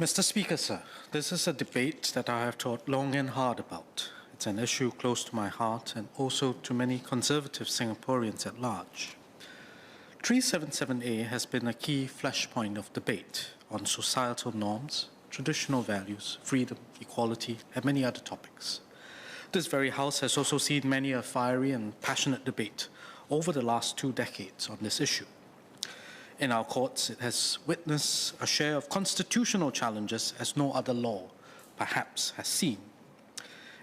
Mr. Speaker, sir, this is a debate that I have thought long and hard about. It's an issue close to my heart and also to many conservative Singaporeans at large. 337A has been a key flashpoint of debate on societal norms, traditional values, freedom, equality, and many other topics. This very House has also seen many a fiery and passionate debate over the last 2 decades on this issue. In our courts, it has witnessed a share of constitutional challenges as no other law perhaps has seen.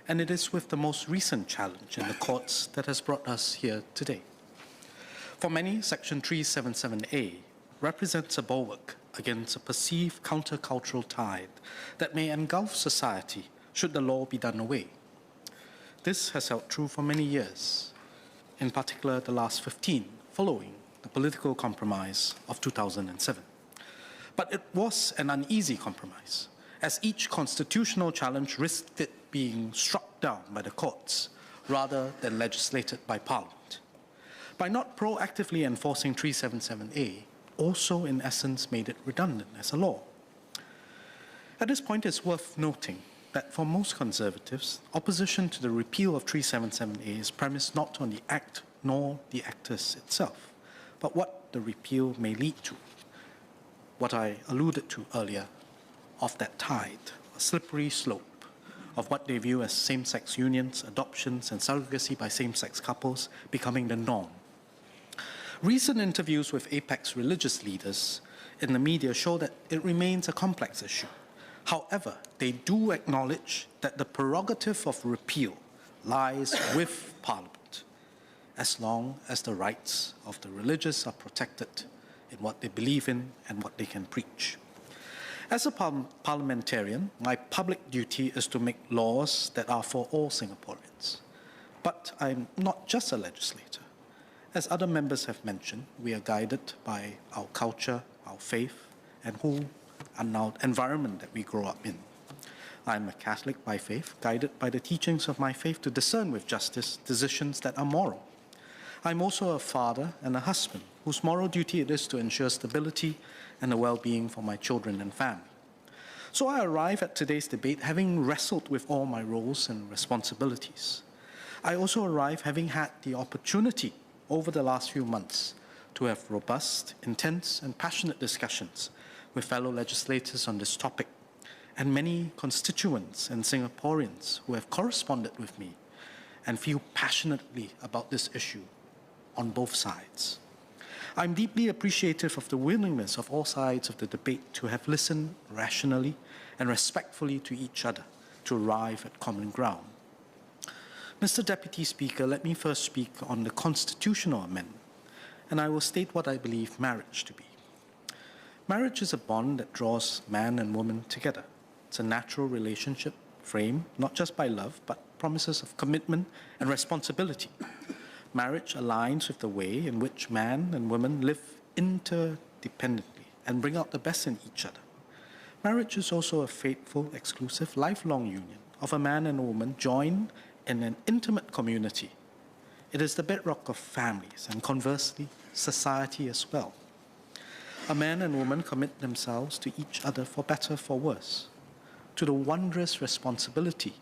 And it is with the most recent challenge in the courts that has brought us here today. For many, Section 377A represents a bulwark against a perceived countercultural tide that may engulf society should the law be done away. This has held true for many years, in particular the last 15, following the political compromise of 2007. But it was an uneasy compromise, as each constitutional challenge risked it being struck down by the courts rather than legislated by Parliament. By not proactively enforcing 377A, also in essence made it redundant as a law. At this point, it's worth noting that for most conservatives, opposition to the repeal of 377A is premised not on the act nor the actors itself, but what the repeal may lead to. What I alluded to earlier of that tide, a slippery slope of what they view as same-sex unions, adoptions, and surrogacy by same-sex couples becoming the norm. Recent interviews with Apex religious leaders in the media show that it remains a complex issue. However, they do acknowledge that the prerogative of repeal lies with Parliament, as long as the rights of the religious are protected in what they believe in and what they can preach. As a parliamentarian, my public duty is to make laws that are for all Singaporeans. But I'm not just a legislator. As other members have mentioned, we are guided by our culture, our faith, and our environment that we grow up in. I'm a Catholic by faith, guided by the teachings of my faith to discern with justice decisions that are moral. I'm also a father and a husband, whose moral duty it is to ensure stability and the well-being for my children and family. So I arrive at today's debate having wrestled with all my roles and responsibilities. I also arrive having had the opportunity over the last few months to have robust, intense, and passionate discussions with fellow legislators on this topic, and many constituents and Singaporeans who have corresponded with me and feel passionately about this issue on both sides. I'm deeply appreciative of the willingness of all sides of the debate to have listened rationally and respectfully to each other to arrive at common ground. Mr. Deputy Speaker, let me first speak on the constitutional amendment, and I will state what I believe marriage to be. Marriage is a bond that draws man and woman together. It's a natural relationship framed not just by love, but promises of commitment and responsibility. Marriage aligns with the way in which man and woman live interdependently and bring out the best in each other. Marriage is also a faithful, exclusive, lifelong union of a man and a woman joined in an intimate community. It is the bedrock of families and conversely, society as well. A man and woman commit themselves to each other for better, for worse, to the wondrous responsibility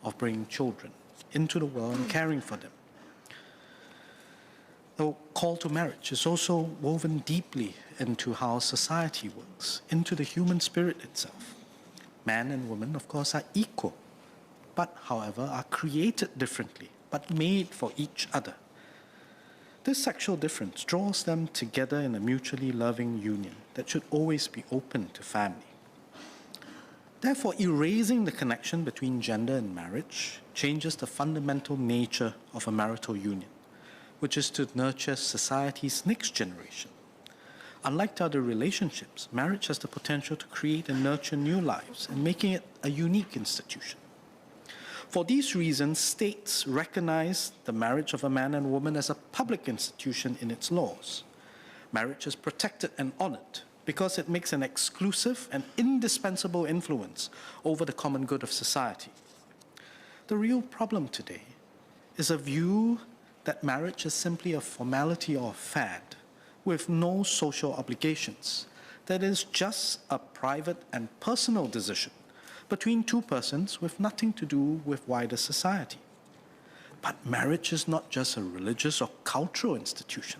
of bringing children into the world and caring for them. The call to marriage is also woven deeply into how society works, into the human spirit itself. Man and woman, of course, are equal, but, however, are created differently, but made for each other. This sexual difference draws them together in a mutually loving union that should always be open to family. Therefore, erasing the connection between gender and marriage changes the fundamental nature of a marital union, which is to nurture society's next generation. Unlike other relationships, marriage has the potential to create and nurture new lives, and making it a unique institution. For these reasons, states recognize the marriage of a man and woman as a public institution in its laws. Marriage is protected and honored because it makes an exclusive and indispensable influence over the common good of society. The real problem today is a view that marriage is simply a formality or a fad with no social obligations that it is just a private and personal decision between two persons with nothing to do with wider society. But marriage is not just a religious or cultural institution.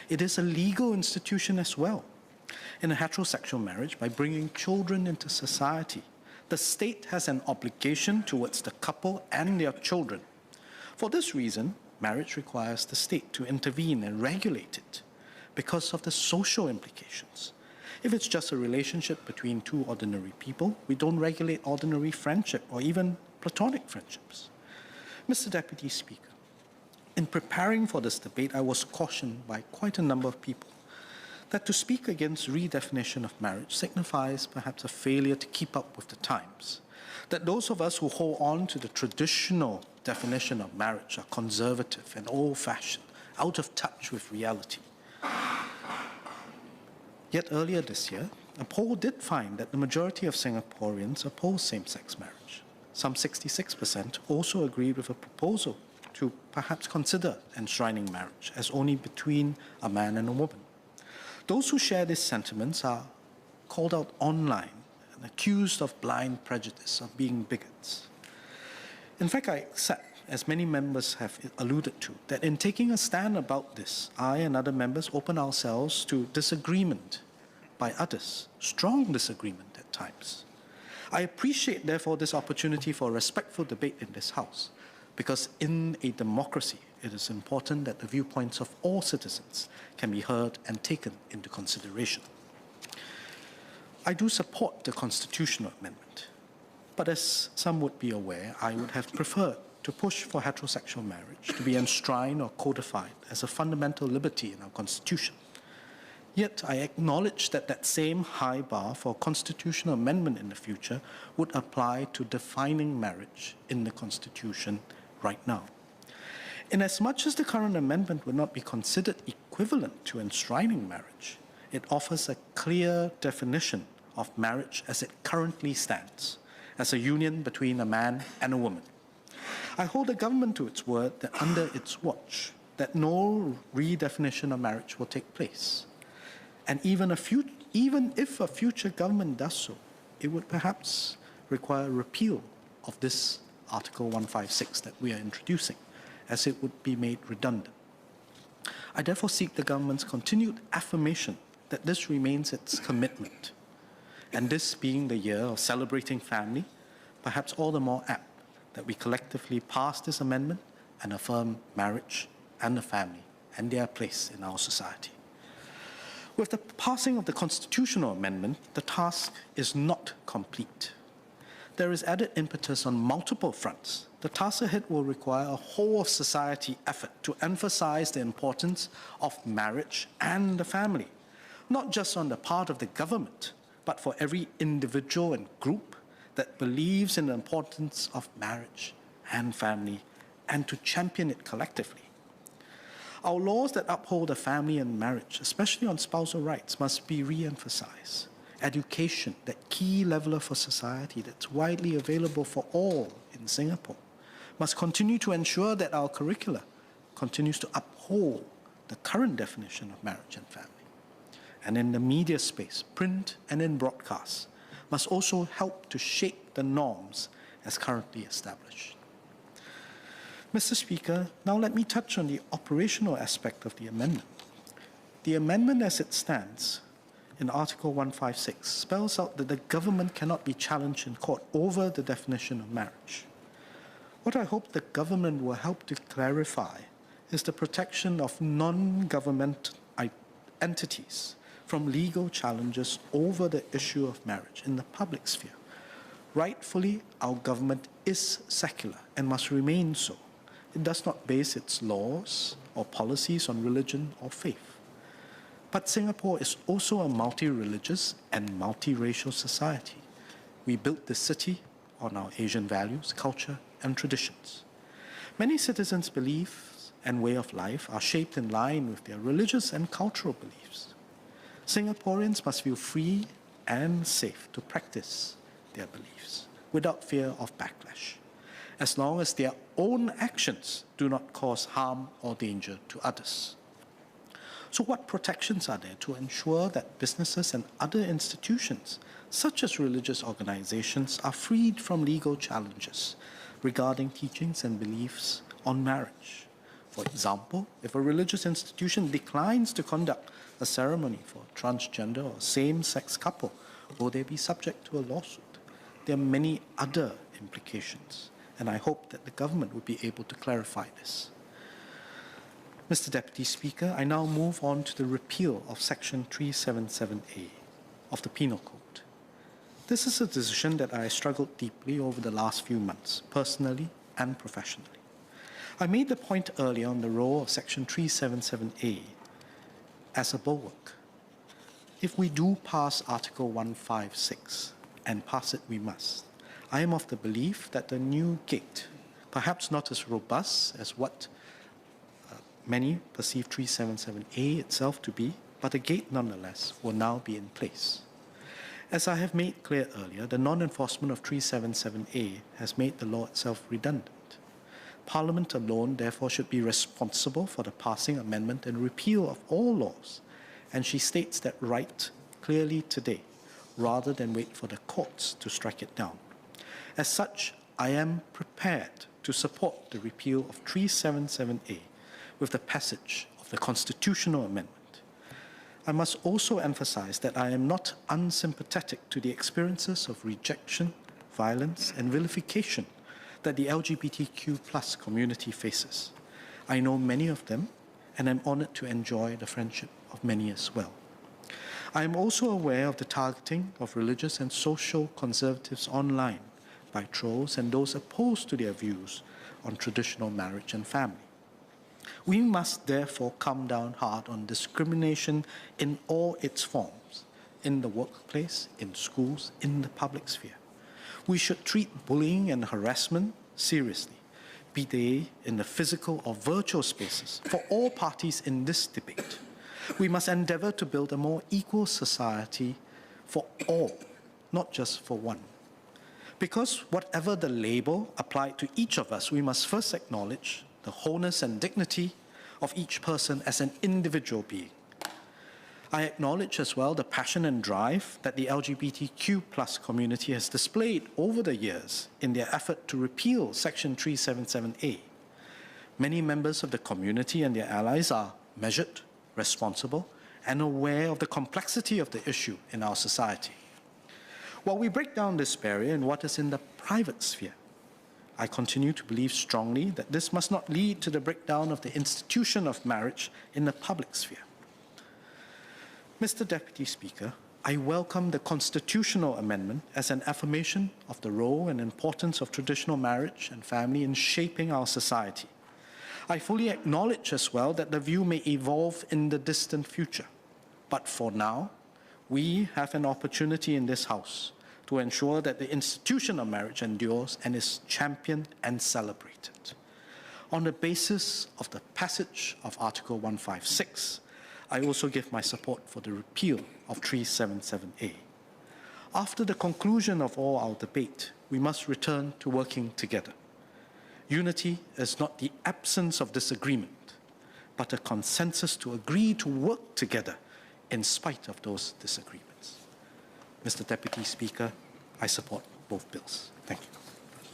It is a legal institution as well. In a heterosexual marriage, by bringing children into society, the state has an obligation towards the couple and their children. For this reason, marriage requires the state to intervene and regulate it because of the social implications. If it's just a relationship between two ordinary people, we don't regulate ordinary friendship or even platonic friendships. Mr. Deputy Speaker, in preparing for this debate, I was cautioned by quite a number of people that to speak against redefinition of marriage signifies perhaps a failure to keep up with the times, that those of us who hold on to the traditional definition of marriage are conservative and old-fashioned, out of touch with reality. Yet earlier this year, a poll did find that the majority of Singaporeans oppose same-sex marriage. Some 66% also agreed with a proposal to perhaps consider enshrining marriage as only between a man and a woman. Those who share these sentiments are called out online and accused of blind prejudice, of being bigots. In fact, I accept, as many members have alluded to, that in taking a stand about this, I and other members open ourselves to disagreement by others, strong disagreement at times. I appreciate, therefore, this opportunity for a respectful debate in this House, because in a democracy, it is important that the viewpoints of all citizens can be heard and taken into consideration. I do support the constitutional amendment, but as some would be aware, I would have preferred to push for heterosexual marriage to be enshrined or codified as a fundamental liberty in our Constitution. Yet I acknowledge that that same high bar for constitutional amendment in the future would apply to defining marriage in the Constitution right now. Inasmuch as the current amendment would not be considered equivalent to enshrining marriage, it offers a clear definition of marriage as it currently stands, as a union between a man and a woman. I hold the government to its word that under its watch, that no redefinition of marriage will take place. And even if a future government does so, it would perhaps require a repeal of this Article 156 that we are introducing, as it would be made redundant. I therefore seek the government's continued affirmation that this remains its commitment. And this being the year of celebrating family, perhaps all the more apt that we collectively pass this amendment and affirm marriage and the family and their place in our society. With the passing of the constitutional amendment, the task is not complete. There is added impetus on multiple fronts. The task ahead will require a whole-of-society effort to emphasize the importance of marriage and the family, not just on the part of the government, but for every individual and group that believes in the importance of marriage and family, and to champion it collectively. Our laws that uphold the family and marriage, especially on spousal rights, must be re-emphasized. Education, that key leveler for society that's widely available for all in Singapore, must continue to ensure that our curricula continues to uphold the current definition of marriage and family. And in the media space, print and in broadcast, must also help to shape the norms as currently established. Mr. Speaker, now let me touch on the operational aspect of the amendment. The amendment as it stands in Article 156 spells out that the government cannot be challenged in court over the definition of marriage. What I hope the government will help to clarify is the protection of non-government entities from legal challenges over the issue of marriage in the public sphere. Rightfully, our government is secular and must remain so. It does not base its laws or policies on religion or faith. But Singapore is also a multi-religious and multiracial society. We built this city on our Asian values, culture, and traditions. Many citizens' beliefs and way of life are shaped in line with their religious and cultural beliefs. Singaporeans must feel free and safe to practice their beliefs without fear of backlash, as long as their own actions do not cause harm or danger to others. So what protections are there to ensure that businesses and other institutions, such as religious organizations, are freed from legal challenges regarding teachings and beliefs on marriage? For example, if a religious institution declines to conduct a ceremony for a transgender or same-sex couple, will they be subject to a lawsuit? There are many other implications, and I hope that the government will be able to clarify this. Mr. Deputy Speaker, I now move on to the repeal of Section 337A of the Penal Code. This is a decision that I struggled deeply over the last few months, personally and professionally. I made the point earlier on the role of Section 377A as a bulwark. If we do pass Article 156, and pass it we must, I am of the belief that the new gate, perhaps not as robust as what many perceive 377A itself to be, but a gate nonetheless will now be in place. As I have made clear earlier, the non-enforcement of 377A has made the law itself redundant. Parliament alone, therefore, should be responsible for the passing, amendment, and repeal of all laws, and she states that right clearly today, rather than wait for the courts to strike it down. As such, I am prepared to support the repeal of 377A with the passage of the constitutional amendment. I must also emphasize that I am not unsympathetic to the experiences of rejection, violence, and vilification that the LGBTQ+ community faces. I know many of them, and I'm honored to enjoy the friendship of many as well. I am also aware of the targeting of religious and social conservatives online by trolls and those opposed to their views on traditional marriage and family. We must therefore come down hard on discrimination in all its forms, in the workplace, in schools, in the public sphere. We should treat bullying and harassment seriously, be they in the physical or virtual spaces, for all parties in this debate. We must endeavor to build a more equal society for all, not just for one. Because whatever the label applied to each of us, we must first acknowledge the wholeness and dignity of each person as an individual being. I acknowledge as well the passion and drive that the LGBTQ+ community has displayed over the years in their effort to repeal Section 377A. Many members of the community and their allies are measured, responsible, and aware of the complexity of the issue in our society. While we break down this barrier in what is in the private sphere, I continue to believe strongly that this must not lead to the breakdown of the institution of marriage in the public sphere. Mr. Deputy Speaker, I welcome the constitutional amendment as an affirmation of the role and importance of traditional marriage and family in shaping our society. I fully acknowledge as well that the view may evolve in the distant future. But for now, we have an opportunity in this House to ensure that the institution of marriage endures and is championed and celebrated. On the basis of the passage of Article 156, I also give my support for the repeal of 377A. After the conclusion of all our debate, we must return to working together. Unity is not the absence of disagreement, but a consensus to agree to work together in spite of those disagreements. Mr. Deputy Speaker, I support both bills. Thank you.